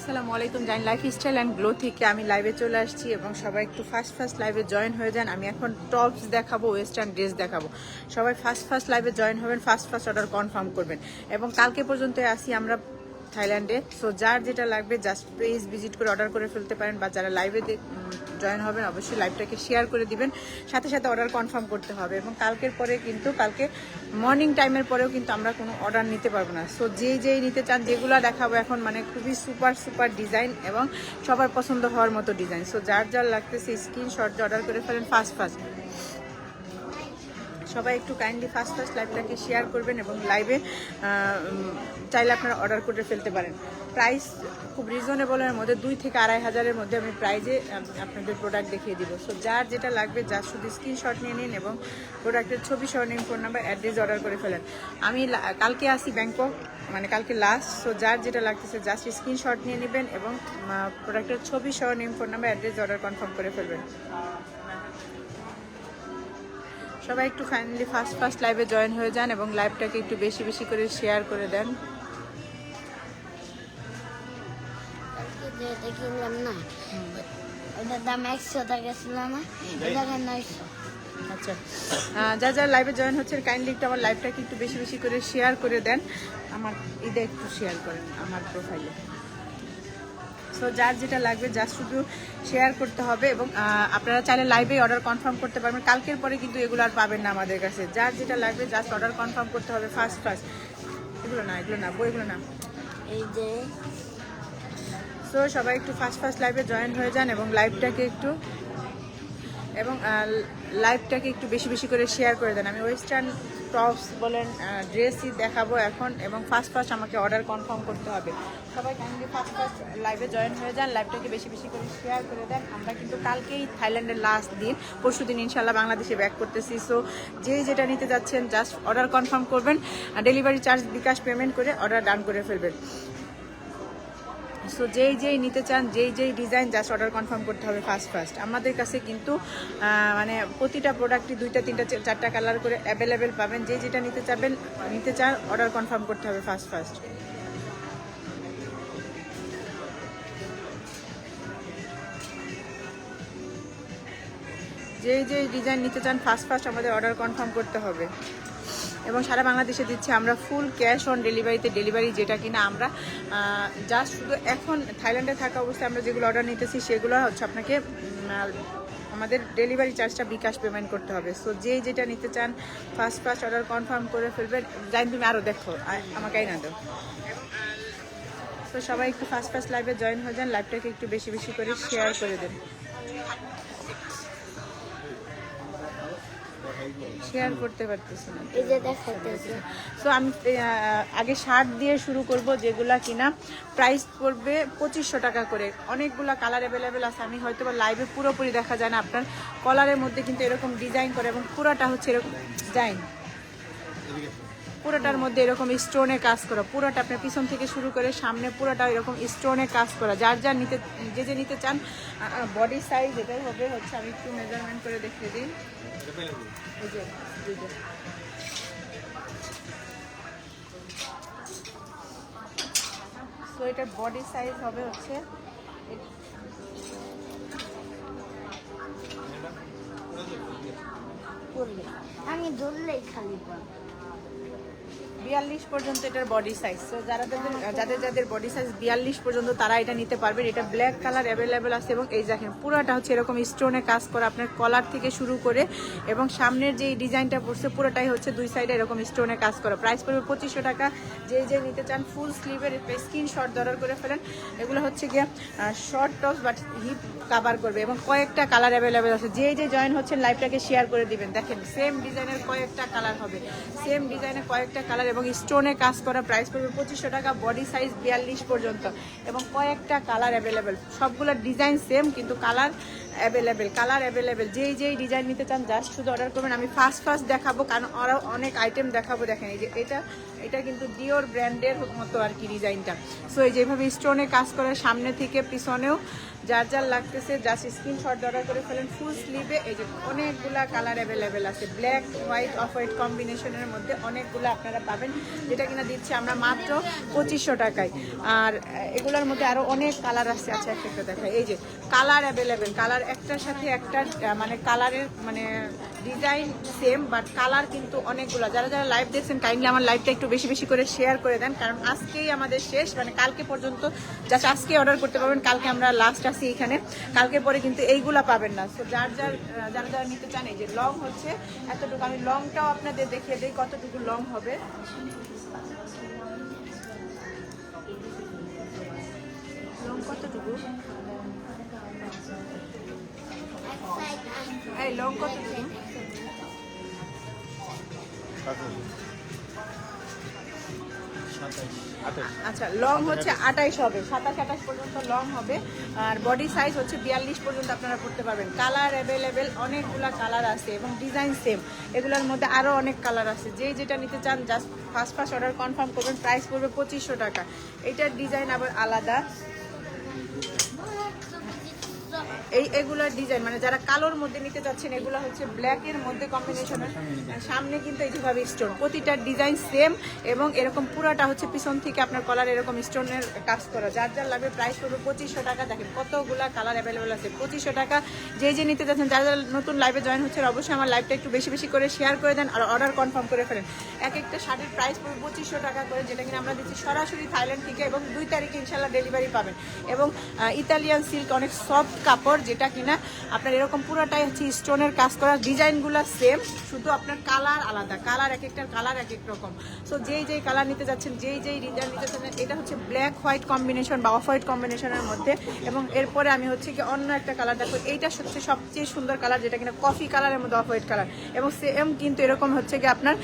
আসসালামু আলাইকুম। Zain lifestyle and glow থেকে আমি লাইভে চলে আসছি এবং সবাই একটু ফার্স্ট লাইভে জয়েন হয়ে যান। আমি এখন টপস দেখাবো, ওয়েস্টার্ন ড্রেস দেখাবো। সবাই ফার্স্ট লাইভে জয়েন হবেন, ফার্স্ট অর্ডার কনফার্ম করবেন এবং কালকে পর্যন্ত আসি আমরা থাইল্যান্ডে। সো যার যেটা লাগবে জাস্ট প্লিজ ভিজিট করে অর্ডার করে ফেলতে পারেন, বা যারা লাইভে জয়েন হবেন অবশ্যই লাইভটাকে শেয়ার করে দিবেন, সাথে সাথে অর্ডার কনফার্ম করতে হবে। এবং কালকের পরে কিন্তু কালকে মর্নিং টাইমের পরেও কিন্তু আমরা কোনো অর্ডার নিতে পারবো না। সো যেই নিতে চান, যেগুলো দেখাবো এখন মানে খুবই সুপার ডিজাইন এবং সবার পছন্দ হওয়ার মতো ডিজাইন। সো যার লাগতেছে স্ক্রিনশট অর্ডার করে ফেলেন ফার্স্ট। সবাই একটু কাইন্ডলি ফার্স্ট লাইভটাকে শেয়ার করবেন এবং লাইভে চাইলে আপনারা অর্ডার করে ফেলতে পারেন। প্রাইস খুব রিজনেবলের মধ্যে 2 থেকে 2,500-এর মধ্যে আমি প্রাইজে আপনাদের প্রোডাক্ট দেখিয়ে দিব। সো যার যেটা লাগবে জাস্ট শুধু স্ক্রিনশট নিয়ে নিন এবং প্রোডাক্টের ছবি সহ নিন, ফোন নাম্বার অ্যাড্রেস অর্ডার করে ফেলেন। আমি কালকে আসি ব্যাংকক, মানে কালকে লাস্ট। সো যার যেটা লাগতেছে জাস্ট স্ক্রিনশট নিয়ে নেবেন এবং প্রোডাক্টের ছবি সহ নিন, phone number address order confirm করে ফেলবেন। সবাই একটু ফাইনালি ফার্স্ট লাইভে জয়েন হয়ে যান এবং লাইভটাকে একটু বেশি করে শেয়ার করে দেন। কিনলাম না, ওটার দাম 100 টাকা ছিল না, এটা 900। আচ্ছা, যারা লাইভে জয়েন হচ্ছেন কাইন্ডলি একটু আমার লাইভটাকে একটু বেশি করে শেয়ার করে দেন। আমার ঈদে একটু শেয়ার করেন আমার প্রোফাইলে। সো যার যেটা লাগবে জাস্ট শুধু শেয়ার করতে হবে এবং আপনারা চাইলে লাইভে অর্ডার কনফার্ম করতে পারবেন। কালকের পরে কিন্তু এগুলো আর পাবেন না আমাদের কাছে। যার যেটা লাগবে জাস্ট অর্ডার কনফার্ম করতে হবে ফার্স্ট। এগুলো না বইগুলো না, এই যে সো সবাই একটু ফার্স্ট লাইভে জয়েন হয়ে যান এবং লাইভটাকে একটু বেশি করে শেয়ার করে দেন। আমি ওয়েস্টার্ন টপস বলেন ড্রেসই দেখাবো এখন এবং ফার্স্ট আমাকে অর্ডার কনফার্ম করতে হবে। সবাই কাইন্ডলি ফার্স্ট লাইভে জয়েন হয়ে যান, লাইভটাকে বেশি করে শেয়ার করে দেন। আমরা কিন্তু কালকেই থাইল্যান্ডের লাস্ট দিন, পরশুদিন ইনশাল্লাহ বাংলাদেশে ব্যাক করতেছি। সো যেটা নিতে যাচ্ছেন জাস্ট অর্ডার কনফার্ম করবেন, ডেলিভারি চার্জ বিকাশ পেমেন্ট করে অর্ডার ডান করে ফেলবেন। সো যেই নিতে চান, যেই ডিজাইন জাস্ট অর্ডার কনফার্ম করতে হবে ফার্স্ট। আমাদের কাছে কিন্তু মানে প্রতিটা প্রোডাক্টই 2টা 3টা 4টা কালার করে অ্যাভেলেবেল পাবেন। যেটা নিতে চান অর্ডার কনফার্ম করতে হবে ফার্স্ট। যেই ডিজাইন নিতে চান ফার্স্ট আমাদের অর্ডার কনফার্ম করতে হবে এবং সারা বাংলাদেশে দিচ্ছি আমরা ফুল ক্যাশ অন ডেলিভারি, যেটা কিনা আমরা জাস্ট শুধু এখন থাইল্যান্ডে থাকা অবস্থায় আমরা যেগুলো অর্ডার নিতেছি সেগুলো হচ্ছে আপনাকে আমাদের ডেলিভারি চার্জটা বিকাশ পেমেন্ট করতে হবে। সো যেটা নিতে চান ফার্স্ট অর্ডার কনফার্ম করে ফেলবেন। জানি তুমি আরও দেখো, আমাকেই না দাও। তো সবাই একটু ফার্স্ট লাইভে জয়েন হয়ে যান, লাইভটাকে একটু বেশি করে শেয়ার করে দেন। শেয়ার করতে পারতেছি না, এই যে দেখাইতেছে। সো আমি আগে শার্ট দিয়ে শুরু করব, যেগুলা কিনা প্রাইস পড়বে 2500 টাকা করে। অনেকগুলা কালার অ্যাভেলেবেল আছে, আমি হয়তো বা লাইভে পুরোপুরি দেখা যায় না। আপনার কলারের মধ্যে কিন্তু এরকম ডিজাইন করে এবং পুরোটা হচ্ছে এরকম ডিজাইন, পুরোটার মধ্যে এরকম স্টোনে কাজ করা, পুরোটা আপনার পিছন থেকে শুরু করে সামনে পুরোটা এরকম স্টোনে কাজ করা। যার নিতে চান বডি সাইজ এটাই হবে হচ্ছে, আমি একটু মেজারমেন্ট করে দেখিয়ে দিই। সো এটার বডি সাইজ হবে হচ্ছে আমি ধরলেই খালি 42 পর্যন্ত এটার বডি সাইজ। সো যাদের বডি সাইজ 42 পর্যন্ত তারা এটা নিতে পারবেন। এটা ব্ল্যাক কালার অ্যাভেলেবেল আছে এবং এই দেখেন পুরোটা হচ্ছে এরকম স্টোনে কাজ করা, আপনার কলার থেকে শুরু করে এবং সামনের যে ডিজাইনটা পড়ছে পুরোটাই হচ্ছে 2 সাইডে এরকম স্টোনে কাজ করা। প্রাইস পড়বে 2500 টাকা। যে নিতে চান ফুল স্লিভের স্ক্রিনশট অর্ডার করে ফেলেন। এগুলো হচ্ছে গিয়ে short tops but hip cover করবে এবং কয়েকটা কালার অ্যাভেলেবেল আছে। যে জয়েন হচ্ছেন লাইভটাকে শেয়ার করে দিবেন। দেখেন সেম ডিজাইনের কয়েকটা কালার হবে, সেম ডিজাইনের কয়েকটা কালার এবং স্টোনে কাজ করা। প্রাইস পড়বে 2500 টাকা, বডি সাইজ 42 পর্যন্ত এবং কয়েকটা কালার অ্যাভেলেবেল। সবগুলো ডিজাইন সেম কিন্তু কালার অ্যাভেলেবেল। যেই ডিজাইন নিতে চান জাস্ট শুধু অর্ডার করবেন। আমি ফার্স্ট দেখাবো কারণ আরও অনেক আইটেম দেখাবো। দেখেন এই যে এটা কিন্তু ডিওর ব্র্যান্ডের মতো আর কি ডিজাইনটা। সো এই যেভাবে স্টোনে কাজ করে সামনে থেকে পিছনেও যার যার লাগতেছে জাস্ট স্ক্রিনশট অর্ডার করে ফেলেন। ফুল স্লিভে এই যে অনেকগুলা কালার অ্যাভেলেবেল আছে, ব্ল্যাক হোয়াইট অফ হোয়াইট কম্বিনেশনের মধ্যে অনেকগুলো আপনারা পাবেন, যেটা কিনা দিচ্ছি আমরা মাত্র 2500 টাকায়। আর এগুলোর মধ্যে আরো অনেক কালার আছে। আচ্ছা একটা দেখাই, এই যে কালার অ্যাভেলেবেল, কালার একটার সাথে একটা মানে কালারের মানে ডিজাইন সেম বাট কালার কিন্তু অনেকগুলো। যারা যারা লাইভ দেখছেন কাইন্ডলি আমার লাইভটা একটু বেশি বেশি করে শেয়ার করে দেন, কারণ আজকেই আমাদের শেষ, মানে কালকে পর্যন্ত জাস্ট আজকে অর্ডার করতে পারবেন, কালকে আমরা লাস্ট আছি এখানে, কালকে পরে কিন্তু এইগুলা পাবেন না। সো যারা যারা নিতে চান, এই যে লং হচ্ছে এতটুকু, আমি লংটাও আপনাদের দেখিয়ে দিই কতটুকু লং হবে। লং কতটুকু, এই লং কতটুকু? আচ্ছা লং হচ্ছে 28 হবে, 27-28 পর্যন্ত লং হবে। আর বডি সাইজ হচ্ছে 42 পর্যন্ত আপনারা করতে পারবেন। কালার অ্যাভেলেবেল, অনেকগুলা কালার আছে এবং ডিজাইন সেম। এগুলোর মধ্যে আরো অনেক কালার আছে, যেটা নিতে চান জাস্ট ফার্স্ট অর্ডার কনফার্ম করবেন। প্রাইস পড়বে 2500 টাকা। এটার ডিজাইন আবার আলাদা, এগুলোর ডিজাইন মানে যারা কালোর মধ্যে নিতে চাচ্ছেন, এগুলো হচ্ছে ব্ল্যাকের মধ্যে কম্বিনেশনের। সামনে কিন্তু এইভাবে স্টোন, প্রতিটার ডিজাইন সেম এবং এরকম পুরাটা হচ্ছে পিছন থেকে আপনার কলার এরকম স্টোনের কাজ করা। যার যার লাগবে প্রাইস পড়বে 2500 টাকা। দেখেন কতগুলা কালার অ্যাভেলেবেল আছে, 2500 টাকা। যে নিতে চাচ্ছেন, যারা যারা নতুন লাইভে জয়েন হচ্ছে অবশ্যই আমার লাইভটা একটু বেশি বেশি করে শেয়ার করে দেন আর অর্ডার কনফার্ম করে ফেলেন। এক একটা শার্টের প্রাইস পড়বে 2500 টাকা করে, যেটা কিনা আমরা দিচ্ছি সরাসরি থাইল্যান্ড থেকে এবং 2 তারিখে ইনশাল্লাহ ডেলিভারি পাবেন। এবং ইতালিয়ান সিল্ক, অনেক সফট কাপড়, যেটা কিনা আপনার এরকম পুরোটাই হচ্ছে স্টোনের কাজ করা। ডিজাইনগুলো সেম, শুধু আপনার কালার আলাদা, কালার এক একটার কালার এক এক রকম। সো যেই কালার নিতে যাচ্ছেন, যেই ডিজাইন নিতে চাচ্ছেন, এটা হচ্ছে ব্ল্যাক হোয়াইট কম্বিনেশন বা অফ হোয়াইট কম্বিনেশনের মধ্যে। এবং এরপরে আমি হচ্ছে কি অন্য একটা কালার দেখো, এইটা হচ্ছে সবচেয়ে সুন্দর কালার, যেটা কিনা কফি কালারের মধ্যে অফ হোয়াইট কালার। এবং সেম কিন্তু এরকম হচ্ছে কি আপনার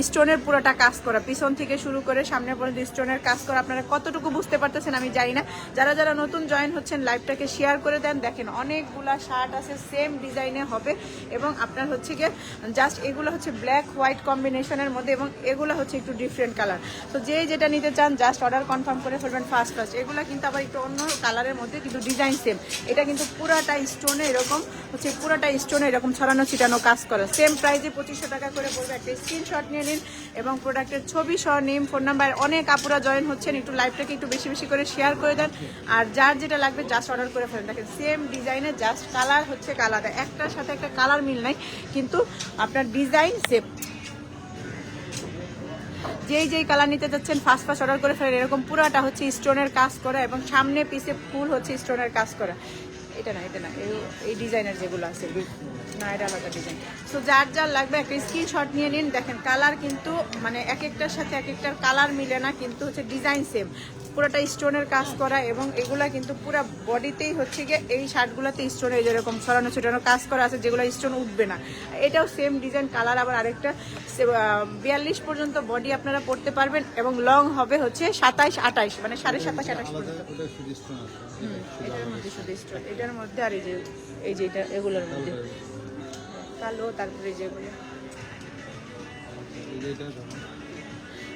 স্টোনের পুরোটা কাজ করা, পিছন থেকে শুরু করে সামনে পর্যন্ত স্টোনের কাজ করা। আপনারা কতটুকু বুঝতে পারতেছেন আমি জানি না। যারা যারা নতুন জয়েন হচ্ছেন লাইভটাকে শেয়ার করে দেন। দেখেন অনেকগুলা শার্ট আছে সেম ডিজাইনে হবে এবং আপনার হচ্ছে গিয়ে জাস্ট এগুলো হচ্ছে ব্ল্যাক হোয়াইট কম্বিনেশনের মধ্যে এবং এগুলো হচ্ছে একটু ডিফারেন্ট কালার। তো যেটা নিতে চান জাস্ট অর্ডার কনফার্ম করে ফেলবেন ফার্স্ট। এগুলো কিন্তু আবার একটু অন্য কালারের মধ্যে কিন্তু ডিজাইন সেম। এটা কিন্তু পুরাটা স্টোনে এরকম হচ্ছে, পুরাটা স্টোনে এরকম ছড়ানো ছিটানো কাজ করা। সেম প্রাইসে 2500 টাকা করে পড়বে। একটা স্ক্রিনশট নিয়ে নিন এবং প্রোডাক্টের ছবি সহ নেম, ফোন নাম্বার। অনেক আপুরা জয়েন হচ্ছেন, একটু লাইভটাকে একটু বেশি বেশি করে শেয়ার করে দেন আর যার যেটা লাগবে জাস্ট অর্ডার করে ফেলেন। দেখেন সেম ডিজাইনে জাস্ট কালার হচ্ছে আলাদা, একটার সাথে একটা কালার মিল নাই কিন্তু আপনার ডিজাইন সেম। যেই কালার নিতে যাচ্ছেন ফার্স্ট অর্ডার করে ফেলেন। এরকম পুরাটা হচ্ছে স্টোনের কাজ করা এবং সামনে পিছে ফুল হচ্ছে স্টোনের কাজ করা। এটা না এই ডিজাইনের যেগুলো আছে না, এটা আলাদা ডিজাইন। সো যার যার লাগবে একটা স্ক্রিনশট নিয়ে নিন। দেখেন কালার কিন্তু মানে এক একটার সাথে এক একটার কালার মিলে না, কিন্তু হচ্ছে ডিজাইন সেম, পুরোটা স্টোনের কাজ করা এবং এগুলা কিন্তু পুরো বডিতেই হচ্ছে গিয়ে এই শার্টগুলোতে স্টোনের যেরকম ছড়ানো ছিটানো কাজ করা আছে, যেগুলো স্টোন উঠবে না। এটাও সেম ডিজাইন, কালার আবার আরেকটা। 42 পর্যন্ত বডি আপনারা পড়তে পারবেন এবং লং হবে হচ্ছে 27-28 মানে 27.5-28 পর্যন্ত। এটার মধ্যে শুধু স্টোন, এটার মধ্যে আর এই যে এটা এগুলোর মধ্যে কালো, তারপরে যেগুলো।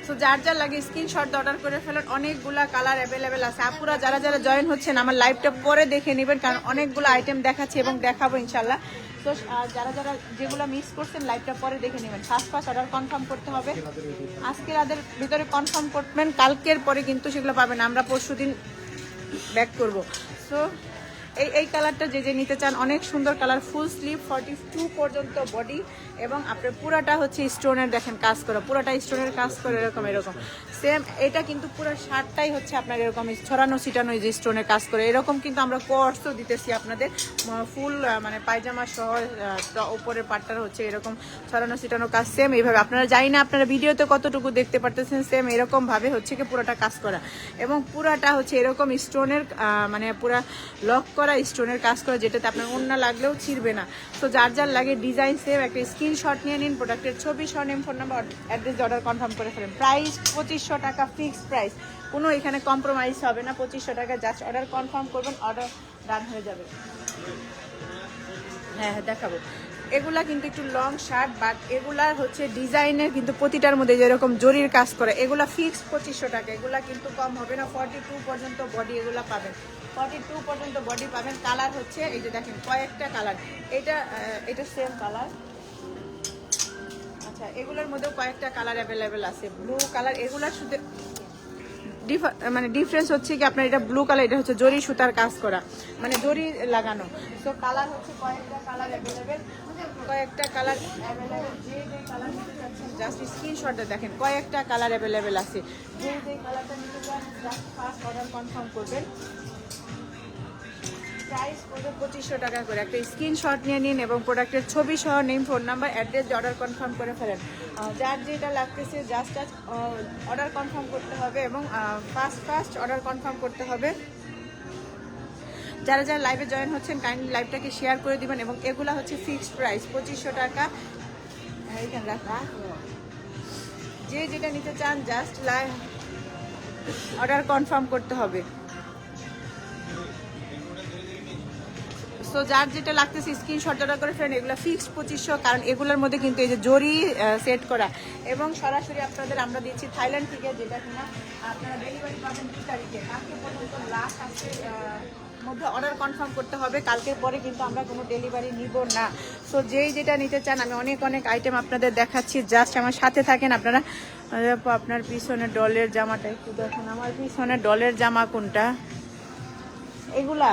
সো যার যার লাগে স্ক্রিনশট অর্ডার করে ফেলেন। অনেকগুলা কালার অ্যাভেলেবেল আছে। আপুরা যারা যারা জয়েন হচ্ছেন আমার লাইভটা পরে দেখে নেবেন, কারণ অনেকগুলো আইটেম দেখাচ্ছি এবং দেখাবো ইনশাল্লাহ। তো যারা যারা যেগুলো মিস করছেন লাইভটা পরে দেখে নেবেন। ফার্স্ট অর্ডার কনফার্ম করতে হবে। আজকে রাতের ভিতরে কনফার্ম করবেন, কালকের পরে কিন্তু সেগুলো পাবেন, আমরা পরশুদিন ব্যাক করবো। সো এই কালারটা যে নিতে চান, অনেক সুন্দর কালার। ফুল স্লিভ, 42 পর্যন্ত বডি এবং আপনার পুরাটা হচ্ছে স্টোনের দেখেন কাজ করা, পুরাটা স্টোনের কাজ করে এরকম সেম। এটা কিন্তু পুরো শার্টটাই হচ্ছে আপনার এরকম ছড়ানো ছিটানো যে স্টোনের কাজ করে এরকম, কিন্তু আমরা কোর্সও দিতেছি আপনাদের ফুল মানে পায়জামা সহ উপরের পাটটার হচ্ছে এরকম ছড়ানো ছিটানো কাজ সেম এইভাবে। আপনারা জানি না আপনারা ভিডিওতে কতটুকু দেখতে পারতেছেন, সেম এরকম ভাবে হচ্ছে কি পুরাটা কাজ করা এবং পুরাটা হচ্ছে এরকম স্টোনের মানে পুরা লক করা স্টোনের কাজ করা, যেটাতে আপনার ওন্না লাগলেও ছিড়বে না। তো যার যার লাগে ডিজাইন সেম, একটা স্ক্রিনশট নিয়ে নিন, প্রোডাক্টের ছবি সহ name, phone number, address, order confirm করে ফেলেন। প্রাইস 2500 টাকা ফিক্সড প্রাইস, কোনো এখানে কম্প্রোমাইজ হবে না। 2500 টাকা জাস্ট অর্ডার কনফার্ম করবেন, অর্ডার ডান হয়ে যাবে। হ্যাঁ দেখাবো। এগুলা কিন্তু একটু লং শার্ট, বাট এগুলার হচ্ছে ডিজাইনের কিন্তু প্রতিটার মধ্যে যেরকম জরির কাজ করে, এগুলা ফিক্স 2500 টাকা। এগুলা কিন্তু কম হবে না। 42 পর্যন্ত বডি এগুলা পাবেন, 42 পর্যন্ত বডি পাবেন। কালার হচ্ছে এই যে দেখেন কয়েকটা কালার, এটা সেম কালার। আচ্ছা, এগুলোর মধ্যেও কয়েকটা কালার অ্যাভেলেবেল আছে। ব্লু কালার, এগুলার শুধু মানে ডিফারেন্স হচ্ছে কি আপনার এটা ব্লু কালার, এটা হচ্ছে জরি সুতার কাজ করা, মানে জরি লাগানো। তো কালার হচ্ছে কয়েকটা কালার অ্যাভেলেবেল, কয়েকটা কালার অ্যাভেলেবেল। যে কালার নিতে চাচ্ছেন জাস্ট স্ক্রিনশটে দেখেন কয়েকটা কালার অ্যাভেলেবেল আছে। যে কালারটা নিতে চান জাস্ট ফার্স্ট অর্ডার কনফার্ম করবেন। প্রাইস পড়বে 2500 টাকা করে। একটা স্ক্রিনশট নিয়ে নিন এবং প্রোডাক্টের ছবি সহ name, phone number, address order confirm করে ফেলেন। যার যেটা লাগতেছে জাস্ট অর্ডার কনফার্ম করতে হবে এবং ফার্স্ট অর্ডার কনফার্ম করতে হবে। যারা যারা লাইভে জয়েন হচ্ছেন কাইন্ডলি লাইভটাকে শেয়ার করে দিবেন। এবং এগুলা হচ্ছে ফিক্সড প্রাইস 2500 টাকা। এইখানে রাখা, যে যেটা নিতে চান জাস্ট অর্ডার কনফার্ম করতে হবে। সো যার যেটা লাগতেছে স্ক্রিনশট অর্ডার করে ফেলেন। এগুলো ফিক্সড 2500, কারণ এগুলোর মধ্যে কিন্তু এই যে জরি সেট করা এবং সরাসরি আপনাদের আমরা দিচ্ছি থাইল্যান্ড থেকে, যেটা কিনা আপনারা ডেলিভারি পাবেন 2 তারিখে। কালকে পর্যন্ত লাস্ট আজকে মধ্যে অর্ডার কনফার্ম করতে হবে, কালকের পরে কিন্তু আমরা কোনো ডেলিভারি নিব না। সো যেই যেটা নিতে চান, আমি অনেক আইটেম আপনাদের দেখাচ্ছি, জাস্ট আমার সাথে থাকেন আপনারা। আপনার পিছনে ডলের জামাটা একটু দেখুন, আমার পিছনে ডলের জামা কোনটা? এগুলা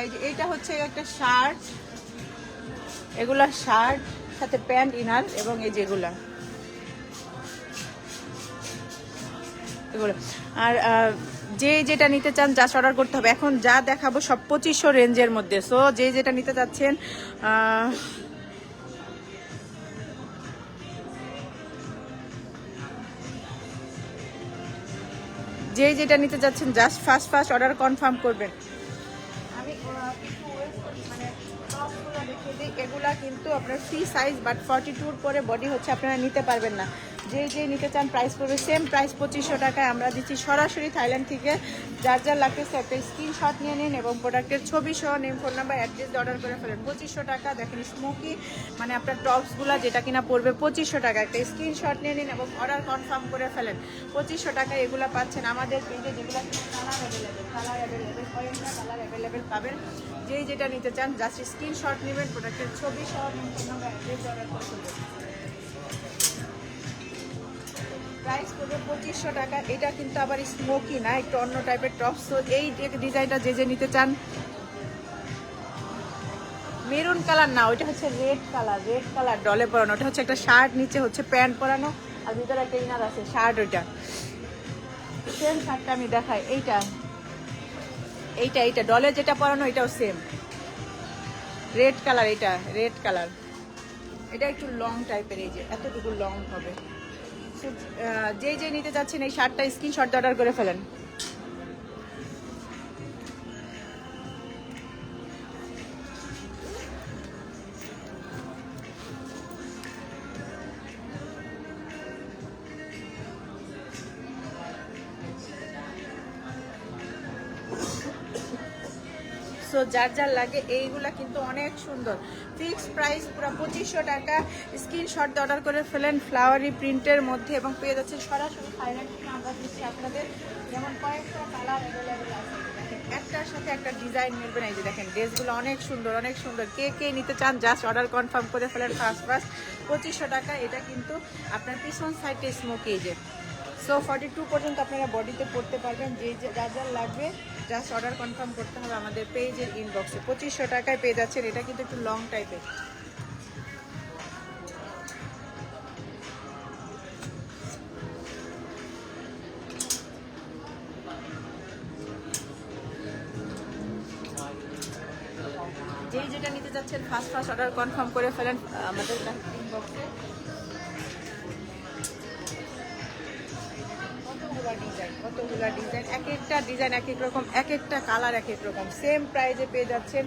এই যে এটা হচ্ছে একটা শার্ট, এগুলা শার্ট সাথে প্যান্ট ইনার, এবং এই যেগুলা এগুলো। আর যে যেটা নিতে চান জাস্ট অর্ডার করতে হবে। এখন যা দেখাবো সব 2500 রেঞ্জের মধ্যে। সো যে যেটা নিতে চাচ্ছেন যে যেটা নিতে চাচ্ছেন জাস্ট ফার্স্ট অর্ডার কনফার্ম করবেন। আমি মানে টপগুলো দেখিয়ে দিই। এগুলা কিন্তু আপনার ফ্রি সাইজ, বাট 42 পরে বডি হচ্ছে আপনারা নিতে পারবেন না। যে নিতে চান প্রাইস পড়বে সেম প্রাইস 2500 টাকায় আমরা দিচ্ছি সরাসরি থাইল্যান্ড থেকে। যার লাগতেছে একটা স্ক্রিনশট নিয়ে নিন এবং প্রোডাক্টের ছবি সহ name, phone number, address order করে ফেলেন। 2500 টাকা। দেখেন স্মোকি মানে আপনার টপসগুলা যেটা কিনা পড়বে 2500 টাকা। একটা স্ক্রিনশট নিয়ে নিন এবং অর্ডার কনফার্ম করে ফেলেন। 2500 টাকায় এগুলো পাচ্ছেন আমাদের পেজে, যেগুলো কালার অ্যাভেলেবেল কয়েকটা কালার অ্যাভেলেবেল পাবেন। যেই যেটা নিতে চান জাস্ট স্ক্রিনশট নেবেন, প্রোডাক্টের ছবি সহ name, phone number, address order করে ফেলবেন। প্রাইস পড়বে 2500 টাকা। এটা কিন্তু আবার স্মোকি না, একটু অন্য টাইপের টপস। তো এই ডিজাইনটা যে নিতে চান, মেরুন কালার না, ওইটা হচ্ছে রেড কালার ডলে পরানো। ওটা হচ্ছে একটা শার্ট, নিচে হচ্ছে প্যান্ট পরানো, আর ভিতরে একটা ইনার আছে শার্ট। ওইটা সেম শার্টটা আমি দেখাই। এইটা ডলে যেটা পরানো এটাও সেম রেড কালার। এটা রেড কালার, এটা একটু লং টাইপের, এই যে এতটুকু লং হবে। যে নিতে যাচ্ছেন এই শার্টটা স্ক্রিনশট অর্ডার করে ফেলেন। সো যার লাগে এইগুলা কিন্তু অনেক সুন্দর। ফিক্সড প্রাইস পুরো 2500 টাকা। স্ক্রিনশট অর্ডার করে ফেলেন ফ্লাওয়ারি প্রিন্টের মধ্যে এবং পেয়ে যাচ্ছে সরাসরি থাইল্যান্ড থেকে আমরা দিচ্ছি আপনাদের। যেমন কয়েকটা কালার অ্যাভেলেবেল আছে, একটার সাথে একটা ডিজাইন মিলবে না। এই যে দেখেন ড্রেসগুলো অনেক সুন্দর। কে নিতে চান জাস্ট অর্ডার কনফার্ম করে ফেলেন ফার্স্ট 2500 টাকা। এটা কিন্তু আপনার পিছন সাইডে স্মোকি, এই যে সো 42 পর্যন্ত আপনারা বডিতে পড়তে পারবেন। যার লাগবে জাস্ট অর্ডার কনফার্ম করতে হবে আমাদের পেজের ইনবক্সে। 2500 টাকায় পেয়ে যাচ্ছেন। এটা কিন্তু একটু লং টাইপের। যেটা নিতে যাচ্ছেন ফার্স্ট অর্ডার কনফার্ম করে ফেলেন আমাদের ইনবক্সে। কতগুলা ডিজাইন, এক একটা ডিজাইন এক এক রকম, এক একটা কালার এক এক রকম। সেম প্রাইজে পেয়ে যাচ্ছেন।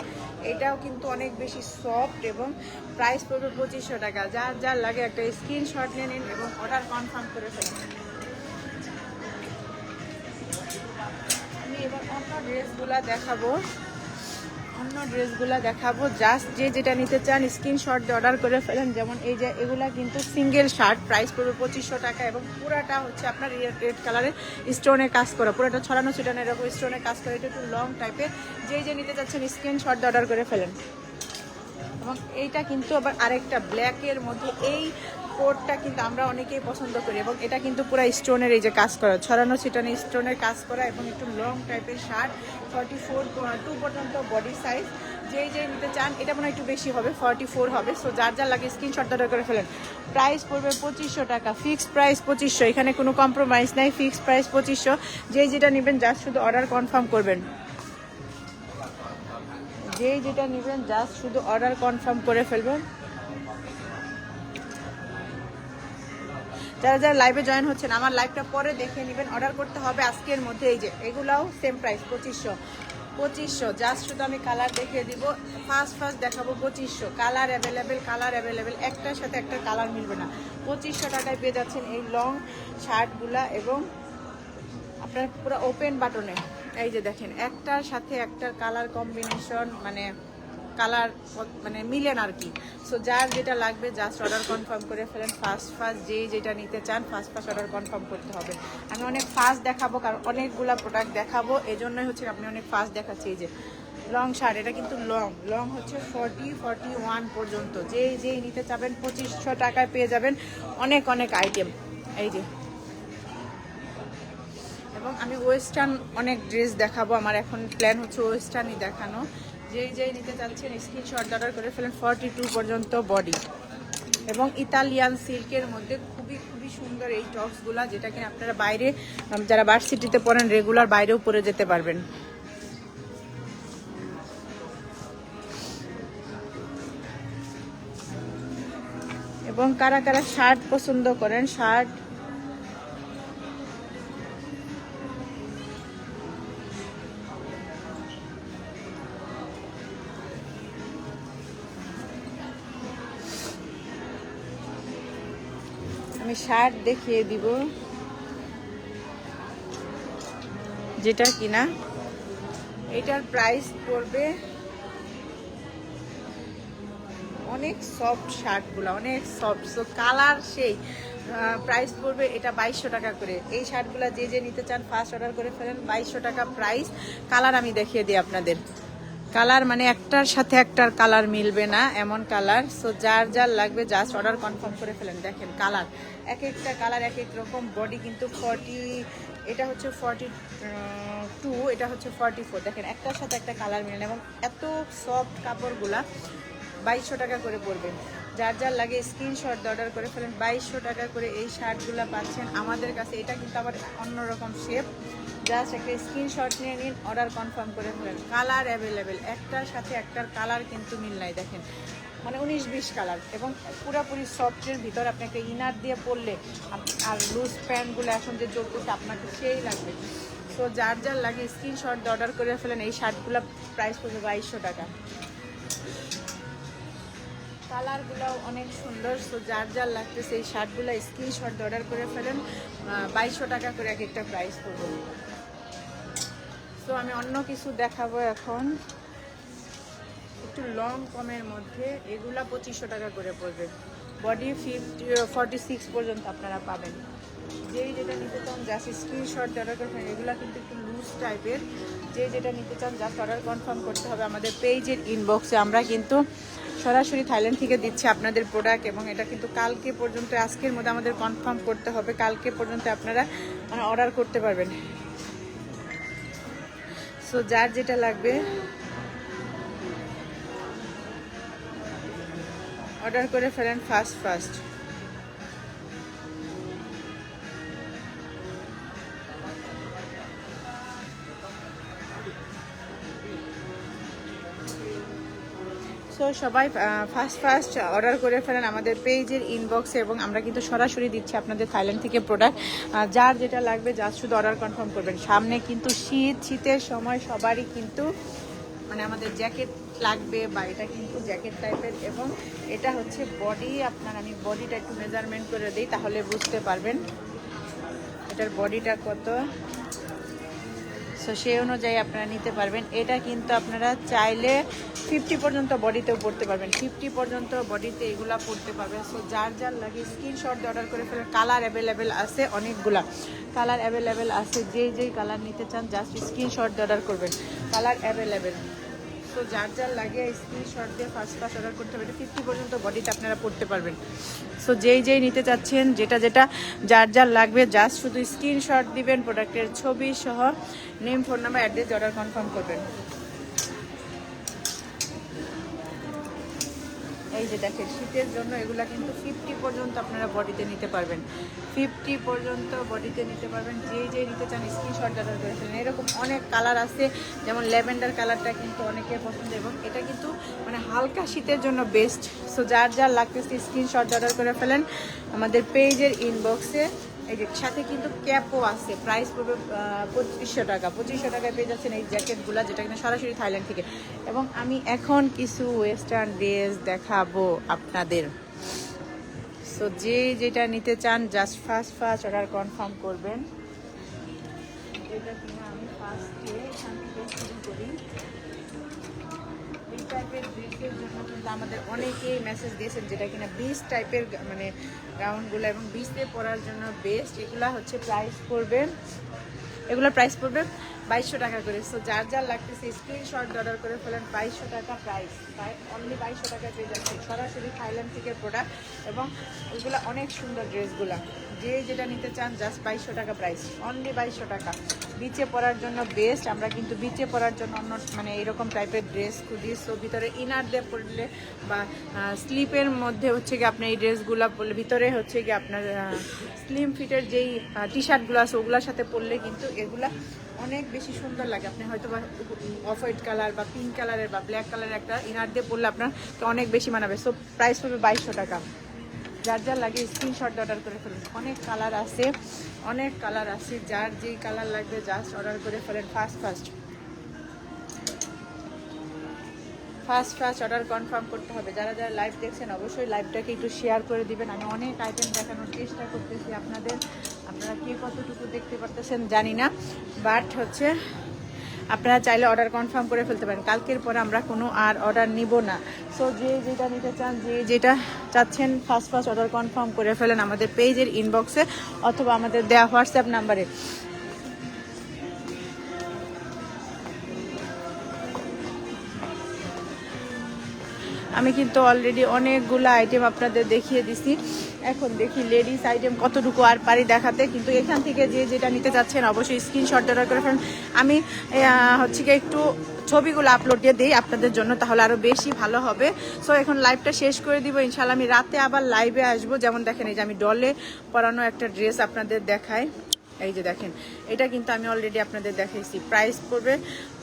এটাও কিন্তু অনেক বেশি সফট এবং প্রাইস পড়বে 2500 টাকা। যার লাগে একটা স্ক্রিনশট নিয়ে নিন এবং অর্ডার কনফার্ম করে ফেলেন। আমি এবার অন্য ড্রেসগুলা দেখাবো। অন্য ড্রেসগুলো দেখাবো, জাস্ট যে যেটা নিতে চান স্ক্রিনশট দিয়ে অর্ডার করে ফেলেন। যেমন এই যে এগুলা কিন্তু সিঙ্গেল শার্ট, প্রাইস পড়বে 2500 টাকা এবং পুরাটা হচ্ছে আপনার রেড কালারের স্টোনে কাজ করা, পুরাটা ছড়ানো ছিটানো এরকম স্টোনে কাজ করা, এটা একটু লং টাইপের। যে যে নিতে চাচ্ছেন স্ক্রিনশট দিয়ে অর্ডার করে ফেলেন। এবং এইটা কিন্তু আবার আরেকটা ব্ল্যাকের মধ্যে, এই কোটটা কিন্তু আমরা অনেকেই পছন্দ করি এবং এটা কিন্তু পুরো স্টোনের এই যে কাজ করা, ছড়ানো ছিটানো স্টোনের কাজ করা এবং একটু লং টাইপের শার্ট, 44 পর্যন্ত বডি সাইজ। যেই যেই নিতে চান, এটা মনে হয় একটু বেশি হবে, 44 হবে। সো যার যার লাগে স্ক্রিনশট অর্ডার করে ফেলেন। প্রাইস পড়বে 2500 টাকা, ফিক্সড প্রাইস 2500, এখানে কোনো কম্প্রোমাইজ নাই, ফিক্সড প্রাইস 2500। যেই যেটা নেবেন জাস্ট শুধু অর্ডার কনফার্ম করবেন, যেই যেটা নেবেন জাস্ট শুধু অর্ডার কনফার্ম করে ফেলবেন। যারা যারা লাইভে জয়েন হচ্ছেন আমার লাইভটা পরে দেখে নেবেন, অর্ডার করতে হবে আজকের মধ্যে। এই যে এগুলাও সেম প্রাইস 2500, জাস্ট শুধু আমি কালার দেখিয়ে দিব, ফার্স্ট দেখাবো 2500। কালার অ্যাভেলেবেল, একটার সাথে একটা কালার মিলবে না। 2500 টাকায় পেয়ে যাচ্ছেন এই লং শার্টগুলা এবং আপনার পুরো ওপেন বাটনে। এই যে দেখেন একটার সাথে একটার কালার কম্বিনেশন কালার মিলেন আর কি। সো যার যেটা লাগবে জাস্ট অর্ডার কনফার্ম করে ফেলেন। ফার্স্ট যেই যেটা নিতে চান ফার্স্ট অর্ডার কনফার্ম করতে হবে। আমি অনেক ফাস্ট দেখাবো কারণ অনেকগুলা প্রোডাক্ট দেখাবো, এজন্যই হচ্ছে আপনি অনেক ফাস্ট দেখাচ্ছি। এই যে লং শার্ট, এটা কিন্তু লং হচ্ছে 41 পর্যন্ত। যেই নিতে চাবেন 2500 টাকায় পেয়ে যাবেন অনেক আইটেম। এই যে এবং আমি ওয়েস্টার্ন অনেক ড্রেস দেখাবো, আমার এখন প্ল্যান হচ্ছে ওয়েস্টার্নই দেখানো। যেই নিতে চাচ্ছেন স্ক্রিনশট অর্ডার করে ফেলেন। 42 পর্যন্ত বডি এবং ইতালিয়ান সিল্কের মধ্যে খুবই সুন্দর এই টপসগুলা, যেটা কিনা আপনারা বাইরে যারা ভার্সিটিতে পড়েন রেগুলার বাইরেও পরে যেতে পারবেন। এবং কারা কারা শার্ট পছন্দ করেন, শার্ট আমি শার্ট দেখিয়ে দিব, যেটা কিনা এটার প্রাইস পড়বে অনেক সফট, শার্টগুলো অনেক সফট। সো কালার সেই প্রাইস পড়বে এটা 2200 টাকা করে। এই শার্টগুলো যে নিতে চান ফার্স্ট অর্ডার করে ফেলেন, 2200 টাকা প্রাইস। কালার আমি দেখিয়ে দিই আপনাদের, কালার একটার সাথে একটার কালার মিলবে না এমন কালার। সো যার লাগবে জাস্ট অর্ডার কনফার্ম করে ফেলেন। দেখেন কালার, একটা কালার এক রকম। বডি কিন্তু 40, এটা হচ্ছে 42, এটা হচ্ছে 44। দেখেন একটার সাথে একটা কালার মিলে না এবং এত সফট কাপড়গুলা। 2200 টাকা করে পড়বে। যার লাগে স্ক্রিনশট অর্ডার করে ফেলেন। 2200 টাকা করে এই শার্টগুলো পাচ্ছেন আমাদের কাছে। এটা কিন্তু আবার অন্যরকম শেপ, জাস্ট একটা স্ক্রিনশট নিয়ে নিন, অর্ডার কনফার্ম করে ফেলেন। কালার অ্যাভেলেবেল, একটার সাথে একটার কালার কিন্তু মিল নাই। দেখেন 19-20 কালার এবং পুরোপুরি সফটের ভিতর আপনি একটা ইনার দিয়ে পরলে আর লুজ প্যান্টগুলো এখন যে চলতেছে আপনাকে সেই লাগবে। সো যার লাগে স্ক্রিনশট অর্ডার করে ফেলেন। এই শার্টগুলো প্রাইস পড়বে 2200 টাকা। কালারগুলোও অনেক সুন্দর। সো যার লাগতেছে এই শার্টগুলো স্ক্রিনশট অর্ডার করে ফেলেন। 2200 টাকা করে একটা প্রাইস পড়বে। সো আমি অন্য কিছু দেখাবো এখন, একটু লং কমের মধ্যে। এগুলা 2500 টাকা করে পড়বে। বডি 46 পর্যন্ত আপনারা পাবেন। যেটা নিতে চান জাস্ট স্ক্রিনশট অর্ডার করবেন। এগুলা কিন্তু একটু লুজ টাইপের। যেটা নিতে চান জাস্ট অর্ডার কনফার্ম করতে হবে আমাদের পেজের ইনবক্সে। আমরা কিন্তু সরাসরি থাইল্যান্ড থেকে দিচ্ছি আপনাদের প্রোডাক্ট এবং এটা কিন্তু কালকে পর্যন্ত, আজকের মধ্যে আমাদের কনফার্ম করতে হবে, কালকে পর্যন্ত আপনারা অর্ডার করতে পারবেন। সো যার যেটা লাগবে অর্ডার করে ফেলেন ফার্স্ট। সো সবাই ফার্স্ট অর্ডার করে ফেলেন আমাদের পেজের ইনবক্সে এবং আমরা কিন্তু সরাসরি দিচ্ছি আপনাদের থাইল্যান্ড থেকে প্রোডাক্ট। যার যেটা লাগবে জাস্ট শুধু অর্ডার কনফার্ম করবেন। সামনে কিন্তু শীতের সময় সবারই কিন্তু আমাদের জ্যাকেট লাগবে, বা এটা কিন্তু জ্যাকেট টাইপের এবং এটা হচ্ছে বডি। আমি বডিটা একটু মেজারমেন্ট করে দিই তাহলে বুঝতে পারবেন এটার বডিটা কত। সো সো সেই অনুযায়ী আপনারা নিতে পারবেন। এটা কিন্তু আপনারা চাইলে 50 পর্যন্ত বডিতেও পড়তে পারবেন, 50 পর্যন্ত বডিতে এগুলা পড়তে পারবেন। সো যার যার লাগে স্ক্রিনশট দিয়ে অর্ডার করে ফেলেন। কালার অ্যাভেলেবেল আছে, অনেকগুলা কালার অ্যাভেলেবেল আছে। যেই কালার নিতে চান জাস্ট স্ক্রিনশট দিয়ে অর্ডার করবেন, কালার অ্যাভেলেবেল। তো যার যার লাগে স্ক্রিনশট দিয়ে ফার্স্ট অর্ডার করতে হবে। এটা 50 পর্যন্ত বডিতে আপনারা পড়তে পারবেন। সো যেই নিতে চাচ্ছেন, যেটা যার যার লাগবে জাস্ট শুধু স্ক্রিনশট দিবেন, প্রোডাক্টের ছবি সহ name, phone number, address, order confirm করবেন। এই যে দেখেন শীতের জন্য এগুলা কিন্তু 50 পর্যন্ত আপনারা বডিতে নিতে পারবেন, 50 পর্যন্ত বডিতে নিতে পারবেন। যেই নিতে চান স্ক্রিনশট অর্ডার করে ফেলেন। এরকম অনেক কালার আছে, যেমন ল্যাভেন্ডার কালারটা কিন্তু অনেকের পছন্দ এবং এটা কিন্তু মানে হালকা শীতের জন্য বেস্ট। সো যার যার লাগতেছে স্ক্রিনশট অর্ডার করে ফেলেন আমাদের পেজের ইনবক্সে। এই যে সাথে কিন্তু ক্যাপও আছে, প্রাইস পড়বে 2500 টাকা। 2500 টাকায় পেয়ে যাচ্ছেন এই জ্যাকেটগুলো, যেটা কিনা সরাসরি থাইল্যান্ড থেকে। এবং আমি এখন কিছু ওয়েস্টার্ন ড্রেস দেখাবো আপনাদের। সো যেটা নিতে চান জাস্ট ফার্স্ট অর্ডার কনফার্ম করবেন। এটা কিনা আমি ফার্স্টে এখান থেকে শুরু করি। এই টাইপের ড্রেসের জন্য কিন্তু আমাদের অনেকেই মেসেজ দিয়েছেন, যেটা কিনা বিচ টাইপের মানে গাউনগুলো এবং বিচে পরার জন্য বেস্ট। এগুলোর প্রাইস পড়বে 2200 টাকা করে। সো যার যার লাগতেছে স্ক্রিনশট অর্ডার করে ফেলেন। 2200 টাকা প্রাইস, অনলি 2200 টাকায় পেয়ে যাচ্ছে সরাসরি থাইল্যান্ড থেকে প্রোডাক্ট। এবং এগুলো অনেক সুন্দর ড্রেসগুলো। যেটা নিতে চান জাস্ট 2200 টাকা প্রাইস, অনলি 2200 টাকা। বিচে পরার জন্য বেস্ট। আমরা কিন্তু বিচে পরার জন্য অন্য মানে এরকম টাইপের ড্রেস খুঁজি। সো ভিতরে ইনার দিয়ে পরলে বা স্লিপের মধ্যে হচ্ছে কি আপনার এই ড্রেসগুলো পরলে, ভিতরে হচ্ছে কি আপনার স্লিম ফিটের যেই টি শার্টগুলো আছে ওগুলোর সাথে পরলে কিন্তু এগুলা অনেক বেশি সুন্দর লাগে। আপনি হয়তো বা অফ হোয়াইট কালার বা পিঙ্ক কালারের বা ব্ল্যাক কালারের একটা ইনার দিয়ে পরলে আপনার অনেক বেশি মানাবে। সো প্রাইস পড়বে 2200 টাকা। যার যার লাগে স্ক্রিনশট অর্ডার করে ফেলুন। অনেক কালার আছে, যার যেই কালার লাগবে জাস্ট অর্ডার করে ফেলেন। ফার্স্ট অর্ডার কনফার্ম করতে হবে। যারা লাইভ দেখছেন অবশ্যই লাইভটাকে একটু শেয়ার করে দিবেন। আমি অনেক আইটেম দেখানোর চেষ্টা করতেছি আপনাদের, আপনারা কে কতটুকু দেখতে পারতেছেন জানি না, বাট হচ্ছে আপনারা চাইলে অর্ডার কনফার্ম করে ফেলতে পারেন। কালকের পরে আমরা কোনো আর অর্ডার নিব না। সো যেটা নিতে চান, যেটা চাচ্ছেন ফার্স্ট অর্ডার কনফার্ম করে ফেলেন আমাদের পেজের ইনবক্সে অথবা আমাদের দেওয়া হোয়াটসঅ্যাপ নাম্বারে। আমি কিন্তু অলরেডি অনেকগুলো আইটেম আপনাদের দেখিয়ে দিছি। এখন দেখি লেডিস আইটেম কতটুকু আর পারি দেখাতে। কিন্তু এখান থেকে যেটা নিতে চাচ্ছেন অবশ্যই স্ক্রিনশট অর্ডার করে ফেলেন। আমি হচ্ছে কি একটু ছবিগুলো আপলোড দিয়ে দিই আপনাদের জন্য, তাহলে আরও বেশি ভালো হবে। সো এখন লাইভটা শেষ করে দিব ইনশাল্লাহ। আমি রাতে আবার লাইভে আসবো। যেমন দেখেন এই যে আমি ডলে পরানো একটা ড্রেস আপনাদের দেখাই। এই যে দেখেন, এটা কিন্তু আমি অলরেডি আপনাদের দেখাইছি। প্রাইস পড়বে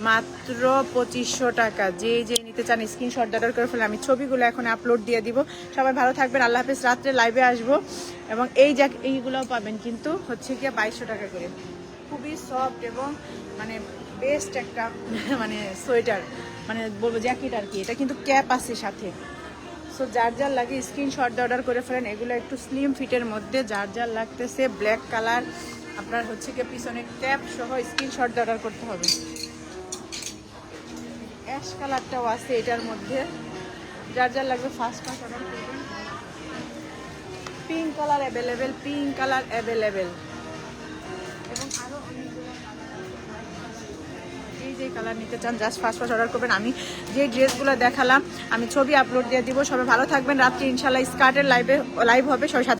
মাত্র 2500 টাকা। যে নিতে চান স্ক্রিনশট অর্ডার করে ফেলে। আমি ছবিগুলো এখন আপলোড দিয়ে দিব। সবাই ভালো থাকবেন, আল্লাহ হাফেজ। রাত্রে লাইভে আসবো এবং এইগুলোও পাবেন কিন্তু হচ্ছে গিয়ে 2200 টাকা করে। খুবই সফট এবং মানে বেস্ট একটা মানে সোয়েটার, মানে বলবো জ্যাকেট আর কি। এটা কিন্তু ক্যাপ আছে সাথে। সো যার যার লাগে স্ক্রিনশট অর্ডার করে ফেলেন। এগুলো একটু স্লিম ফিটের মধ্যে, যার যার লাগতেছে ব্ল্যাক কালার, আপনার হচ্ছে কি পিছনে ক্যাপ সহ স্ক্রিনশট অর্ডার করতে হবে। অ্যাশ কালারটাও আছে এটার মধ্যে, যার যার লাগবে ফার্স্ট অর্ডার করবেন। পিঙ্ক কালার অ্যাভেলেবেল এবং আরও অনেকগুলো যে কালার নিতে চান জাস্ট ফার্স্ট অর্ডার করবেন। আমি যে ড্রেসগুলো দেখালাম আমি ছবি আপলোড দিয়ে দিব। সবাই ভালো থাকবেন। রাত্রি ইনশাল্লাহ স্কার্টের লাইভ হবে। সবাই